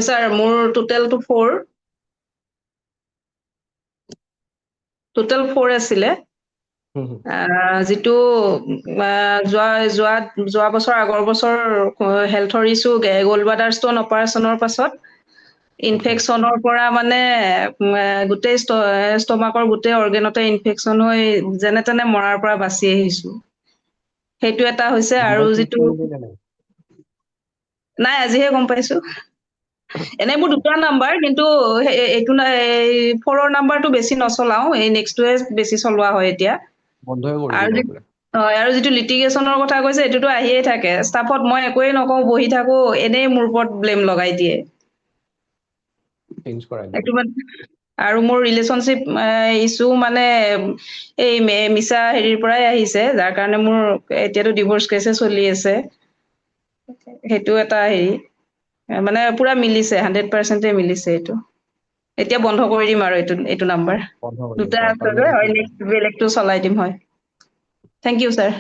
Sir মোৰ টোটেলটো 4 আছিলে যিটো যোৱা বছৰ আগৰ বছৰ হেল্থৰ ইছ্যু গ'ল্ড ব্লাডাৰ ষ্টন অপাৰেশ্যনৰ পাছত ইনফেকশ্যনৰ পৰা মানে গোটেই ষ্টমাকৰ গোটেই অৰ্গেনতে ইনফেকশ্যন হৈ যেনে তেনে মৰাৰ পৰা বাচি আহিছো। সেইটো এটা হৈছে। আৰু যিটো নাই আজিহে গম পাইছো। এনে মোৰ 2টা নাম্বাৰ, কিন্তু এইটো 4ৰ নাম্বাৰটো বেছি নচলাও, এই নেক্সটটোৱে বেছি চলোৱা হয় এতিয়া। বন্ধই কৰি আৰু দিব পাৰে। হয়, আৰু যিটো লিটিগেশ্যনৰ কথা কৈছে এইটোতো আহিয়ে থাকে। ষ্টাফত মই একোৱেই নকওঁ, বহি থাকো, এনেই মোৰ ওপৰত ব্লেম লগাই দিয়ে। চেঞ্জ কৰাই দিব। আৰু মোৰ ৰিলেশ্যনশ্বিপ ইছ্যু মানে এই মিছা হেৰিৰ পৰাই আহিছে, যাৰ কাৰণে মোৰ এতিয়াতো ডিভোৰ্চ কেছে চলি আছে। সেইটো এটা হেৰি মানে পুৰা মিলিছে, 100% মিলিছে এইটো। এতিয়া বন্ধ কৰি দিম আৰু এইটো নাম্বাৰ। বন্ধ কৰি দিব 2টা পাৰে, আছে যে, পাৰ্মানেণ্টলি। নেক্সট বেলেগটো চলাই দিম। হয়, থেংক ইউ ছাৰ।